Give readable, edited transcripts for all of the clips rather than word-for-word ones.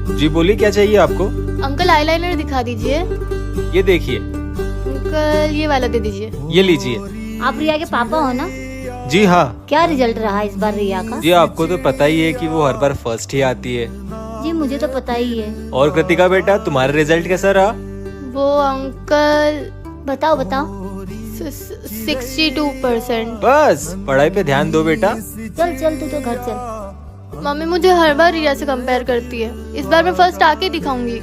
जी बोलिए, क्या चाहिए आपको? अंकल आईलाइनर दिखा दीजिए। ये देखिए। अंकल ये वाला दे दीजिए। ये लीजिए। आप रिया के पापा हो ना? जी हाँ। क्या रिजल्ट रहा इस बार रिया का? जी आपको तो पता ही है कि वो हर बार फर्स्ट ही आती है। जी मुझे तो पता ही है। और कृतिका बेटा, तुम्हारा रिजल्ट कैसा रहा? वो अंकल बताओ बताओ। 62%। बस पढ़ाई पे ध्यान दो बेटा। चल चल तू तो घर चल। मम्मी मुझे हर बार रिया से कंपेयर करती है, इस बार मैं फर्स्ट आके दिखाऊंगी।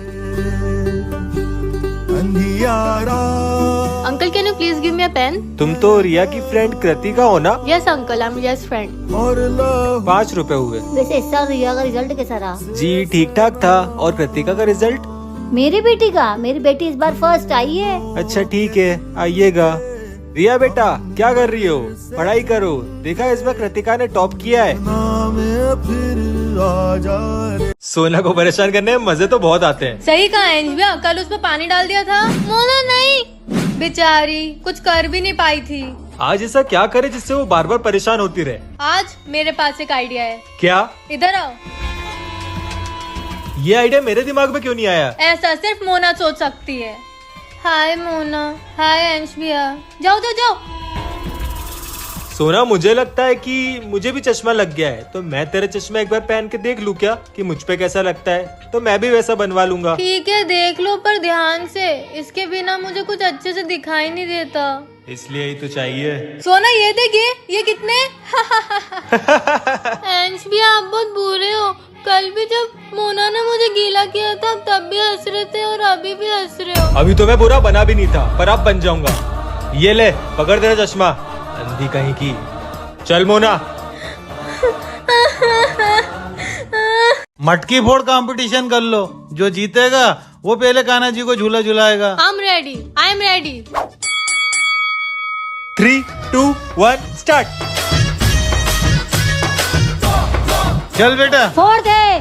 Uncle can you please give me a pen? तुम तो रिया की फ्रेंड कृतिका हो ना? Yes uncle, I am Riya's friend. 5 रुपए हुए। वैसे इस साल रिया का रिजल्ट कैसा रहा? जी ठीक ठाक था। और कृतिका का रिजल्ट? मेरी बेटी इस बार फर्स्ट आई है। अच्छा ठीक है, आइएगा। रिया बेटा क्या कर रही हो? पढ़ाई करो। देखा इस बार कृतिका ने टॉप किया है। सोना को परेशान करने में मजे तो बहुत आते हैं। सही कहा एंजबिया, कल उस पर पानी डाल दिया था। मोना नहीं, बेचारी कुछ कर भी नहीं पाई थी। आज ऐसा क्या करे जिससे वो बार बार परेशान होती रहे? आज मेरे पास एक आइडिया है। क्या? इधर आओ। ये आइडिया मेरे दिमाग में क्यों नहीं आया? ऐसा सिर्फ मोना सोच सकती है। हाय मोना। हाय एंजबिया। जाओ जाओ जाओ। सोना मुझे लगता है कि मुझे भी चश्मा लग गया है, तो मैं तेरा चश्मा एक बार पहन के देख लूं क्या कि मुझ पे कैसा लगता है, तो मैं भी वैसा बनवा लूंगा। ठीक है देख लो, पर ध्यान से, इसके बिना मुझे कुछ अच्छे से दिखाई नहीं देता। इसलिए ही तो चाहिए। सोना ये देखिए, ये कितने एंजबिया आप बहुत बुरे हो। कल भी जब मोना ने मुझे गीला किया था तब भी हंस रहे थे और अभी भी हंस रहे हो। अभी तो मैं बुरा बना भी नहीं था, पर अब बन जाऊंगा। ये ले पकड़ तेरा चश्मा, अंधी कहीं की। चल मोना। मटकी फोड़ कंपटीशन कर लो, जो जीतेगा वो पहले कान्हा जी को झूला झुलाएगा। I am ready, I am ready. 3, 2, 1 start. चल बेटा। फोड़ दे।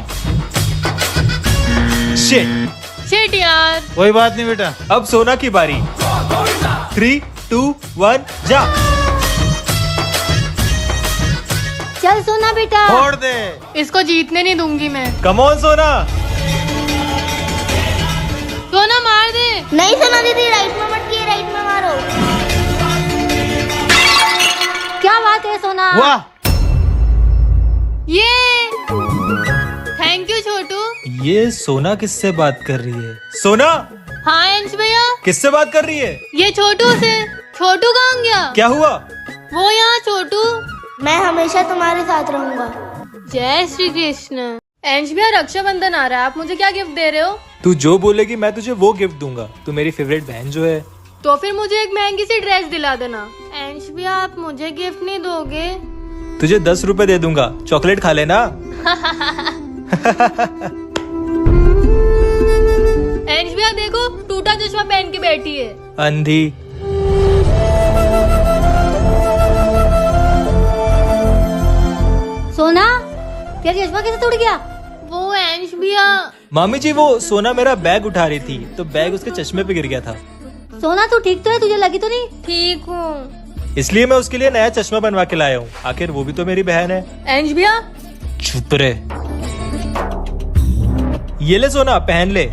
शिट यार। कोई बात नहीं बेटा। अब सोना की बारी। 3, 2, 1 जा। चल सोना बेटा। फोड़ दे। इसको जीतने नहीं दूंगी मैं। कम ऑन सोना। सोना मार दे। नहीं सोना दीदी, राइट में मत किए, राइट में मारो। क्या बात है सोना? वाह। ये थैंक यू छोटू। ये सोना किससे बात कर रही है? सोना हाँ एंज भैया। किससे बात कर रही है? ये छोटू से। छोटू कहाँ गया? क्या हुआ? वो यहाँ छोटू। मैं हमेशा तुम्हारे साथ रहूंगा। जय श्री कृष्ण। एंज भैया रक्षाबंधन आ रहा है, आप मुझे क्या गिफ्ट दे रहे हो? तू जो बोलेगी मैं तुझे वो गिफ्ट दूंगा। तू मेरी फेवरेट बहन जो है। तो फिर मुझे एक महंगी सी ड्रेस दिला देना। एंज भैया आप मुझे गिफ्ट नहीं दोगे? तुझे 10 रुपए दे दूंगा, चॉकलेट खा लेना। एंज भैया देखो, टूटा चश्मा पहन के बैठी है। अंधी। सोना तेरा चश्मा कैसे टूट गया? वो एंज भैया। मामी जी वो सोना मेरा बैग उठा रही थी तो बैग उसके चश्मे पे गिर गया था, सोना तू ठीक तो है? तुझे लगी तो नहीं? ठीक हूँ। इसलिए मैं उसके लिए नया चश्मा बनवा के लाया हूँ। आखिर वो भी तो मेरी बहन है। एंज भैया। चुप रहे। ये ले सोना, पहन ले।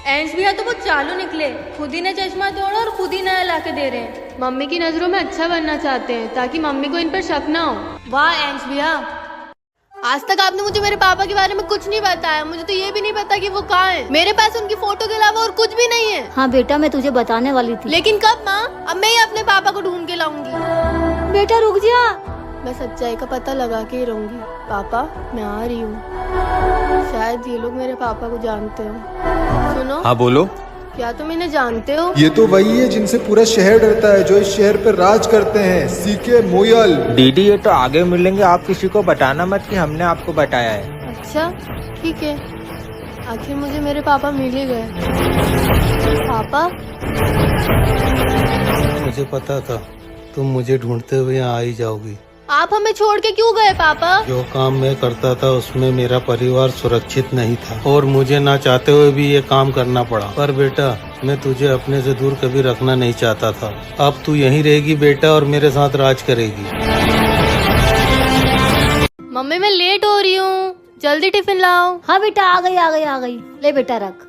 एंज भैया तो वो चालू निकले, खुद ही ने चश्मा तोड़ा और खुद ही नया ला के दे रहे हैं। मम्मी की नजरों में अच्छा बनना चाहते हैं ताकि मम्मी को इन पर शक ना हो। वाह एंज भैया, आज तक आपने मुझे मेरे पापा के बारे में कुछ नहीं बताया। मुझे तो ये भी नहीं पता कि वो कहाँ है। मेरे पास उनकी फोटो के अलावा और कुछ भी नहीं है। हाँ बेटा, मैं तुझे बताने वाली थी। लेकिन कब माँ? अब मैं ही अपने पापा को ढूंढ के लाऊंगी। बेटा रुक जा। मैं सच्चाई का पता लगा के ही रहूंगी। पापा मैं आ रही हूँ। शायद ये लोग मेरे पापा को जानते हो। सुनो। हाँ बोलो। क्या तुम इन्हें जानते हो? ये तो वही है जिनसे पूरा शहर डरता है, जो इस शहर पर राज करते हैं। सीके मोयल। दीदी ये तो आगे मिलेंगे, आप किसी को बताना मत कि हमने आपको बताया है। अच्छा ठीक है। आखिर मुझे मेरे पापा मिल ही गए। पापा मुझे पता था तुम मुझे ढूंढते हुए यहाँ आ ही जाओगी। आप हमें छोड़ के क्यों गए पापा? जो काम मैं करता था उसमें मेरा परिवार सुरक्षित नहीं था और मुझे ना चाहते हुए भी ये काम करना पड़ा। पर बेटा मैं तुझे अपने से दूर कभी रखना नहीं चाहता था। अब तू यहीं रहेगी बेटा और मेरे साथ राज करेगी। मम्मी मैं लेट हो रही हूँ, जल्दी टिफिन लाओ। हाँ बेटा, आ गई आ गई आ गई। ले बेटा रख।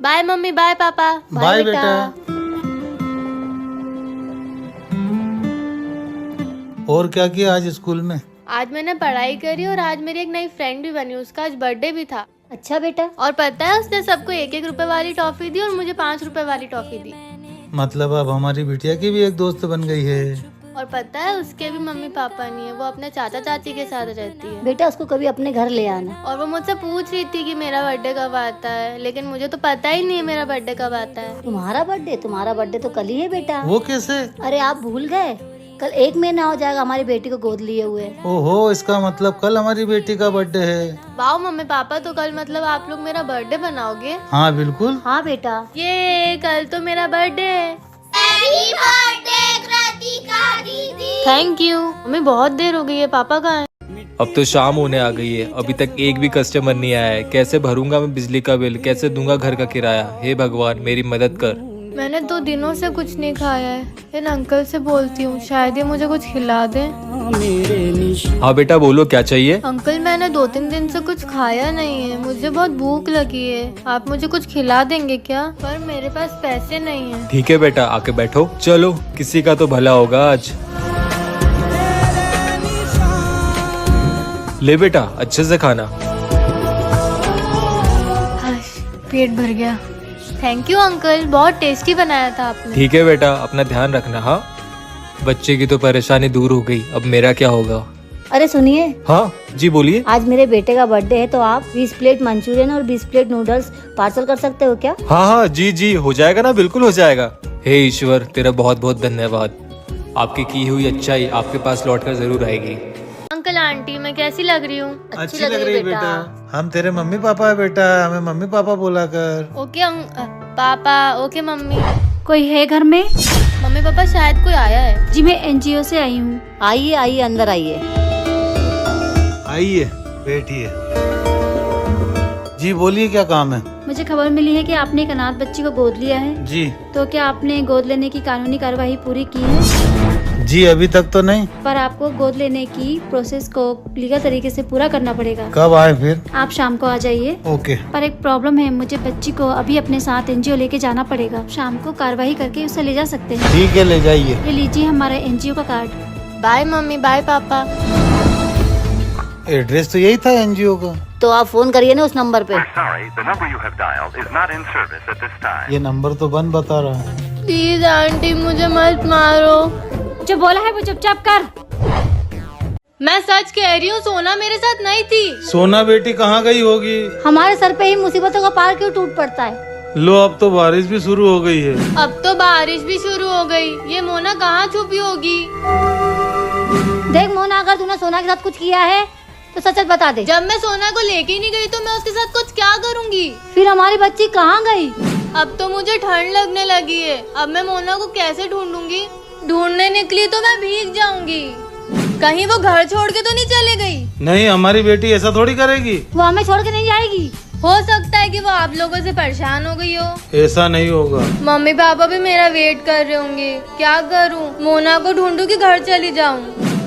बाय मम्मी, बाय पापा। बाय बेटा। और क्या किया आज स्कूल में? आज मैंने पढ़ाई करी और आज मेरी एक नई फ्रेंड भी बनी, उसका आज बर्थडे भी था। अच्छा बेटा। और पता है उसने सबको 1-1 रुपए वाली टॉफी दी और मुझे 5 रुपए वाली टॉफी दी। मतलब अब हमारी बिटिया की भी एक दोस्त बन गई है। और पता है उसके भी मम्मी पापा नहीं है, वो अपने चाचा चाची के साथ रहती है। बेटा उसको कभी अपने घर ले आना। और वो मुझसे पूछ रही थी कि मेरा बर्थडे कब आता है, लेकिन मुझे तो पता ही नहीं है मेरा बर्थडे कब आता है। तुम्हारा बर्थडे तो कल ही है बेटा। वो कैसे? अरे आप भूल गए, कल 1 महीना हो जाएगा हमारी बेटी को गोद लिए हुए। ओहो, इसका मतलब कल हमारी बेटी का बर्थडे है। वाह मम्मी पापा, तो कल मतलब आप लोग मेरा बर्थडे बनाओगे? हाँ बिल्कुल। हाँ बेटा। ये कल तो मेरा बर्थडे है। Thank you. मम्मी बहुत देर हो गई है, पापा कहाँ है? अब तो शाम होने आ गई है, अभी तक एक भी कस्टमर नहीं आया है। कैसे भरूंगा मैं बिजली का बिल, कैसे दूंगा घर का किराया? हे भगवान मेरी मदद कर। मैंने 2 दिनों से कुछ नहीं खाया है। इन अंकल से बोलती हूँ, शायद ये मुझे कुछ खिला दें। हाँ बेटा बोलो, क्या चाहिए? अंकल मैंने 2-3 दिन से कुछ खाया नहीं है, मुझे बहुत भूख लगी है। आप मुझे कुछ खिला देंगे क्या? पर मेरे पास पैसे नहीं है। ठीक है बेटा, आके बैठो। चलो किसी का तो भला होगा आज। ले बेटा, अच्छे से खाना। हाश, पेट भर गया। थैंक यू अंकल, बहुत टेस्टी बनाया था आपने। ठीक है बेटा, अपना ध्यान रखना। हाँ, बच्चे की तो परेशानी दूर हो गई, अब मेरा क्या होगा? अरे सुनिए, हाँ जी बोलिए। आज मेरे बेटे का बर्थडे है, तो आप 20 प्लेट मंचूरियन और 20 प्लेट नूडल्स पार्सल कर सकते हो क्या? हाँ हाँ जी जी, हो जाएगा ना, बिल्कुल हो जाएगा। हे ईश्वर, तेरा बहुत बहुत धन्यवाद। आपकी की हुई अच्छाई आपके पास लौट कर जरूर आएगी। अंकल आंटी, मैं कैसी लग रही हूँ? अच्छी लग रही है बेटा। हम तेरे मम्मी पापा है बेटा, हमें मम्मी पापा बोला कर। ओके पापा, ओके मम्मी। कोई है घर में? मम्मी पापा शायद कोई आया है। जी मैं एनजीओ से आई हूँ। आइए आइए, अंदर आइए। आइए बैठिए। जी बोलिए, क्या काम है? मुझे खबर मिली है कि आपने एक अनाथ बच्ची को गोद लिया है। जी तो क्या आपने गोद लेने की कानूनी कार्यवाही पूरी की है? जी अभी तक तो नहीं। पर आपको गोद लेने की प्रोसेस को लीगल तरीके से पूरा करना पड़ेगा। कब आए फिर? आप शाम को आ जाइए। ओके। पर एक प्रॉब्लम है, मुझे बच्ची को अभी अपने साथ एनजीओ लेके जाना पड़ेगा। शाम को कार्यवाही करके उसे ले जा सकते हैं। ठीक है, ले जाइए। ये लीजिए हमारा एनजीओ का कार्ड। बाय मम्मी, बाय पापा। एड्रेस तो यही था एनजीओ का। तो आप फोन करिए ना उस नंबर पे। Sorry, the number you have dialed is not in service at this time. ये नंबर तो बंद बता रहा है। प्लीज आंटी, मुझे मत मारो। जो बोला है वो चुपचाप कर। मैं सच कह रही हूँ, सोना मेरे साथ नहीं थी। सोना बेटी कहाँ गई होगी? हमारे सर पे ही मुसीबतों का पहाड़ क्यों टूट पड़ता है? लो, अब तो बारिश भी शुरू हो गई है। अब तो बारिश भी शुरू हो गई। ये मोना कहाँ छुपी होगी? देख मोना, अगर तूने सोना के साथ कुछ किया है तो सच सच बता दे। जब मैं सोना को लेके ही नहीं गई तो मैं उसके साथ कुछ क्या करूँगी? फिर हमारी बच्ची कहाँ गई? अब तो मुझे ठंड लगने लगी है। अब मैं मोना को कैसे ढूंढूंगी? ढूंढने निकली तो मैं भीग जाऊंगी। कहीं वो घर छोड़ के तो नहीं चले गई? नहीं, हमारी बेटी ऐसा थोड़ी करेगी। वो हमें छोड़ के नहीं जाएगी। हो सकता है कि वो आप लोगों से परेशान हो गई हो। ऐसा नहीं होगा। मम्मी पापा भी मेरा वेट कर रहे होंगे। क्या करूं? मोना को ढूंढूं कि घर चली जाऊं?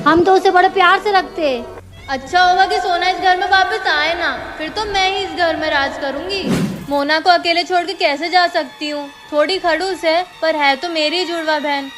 हम तो उसे बड़े प्यार से रखते हैं। अच्छा होगा कि सोना इस घर में वापस आए ना, फिर तो मैं ही इस घर में राज करूंगी। मोना को अकेले छोड़ के कैसे जा सकती हूँ? थोड़ी खड़ूस है, पर है तो मेरी जुड़वा बहन।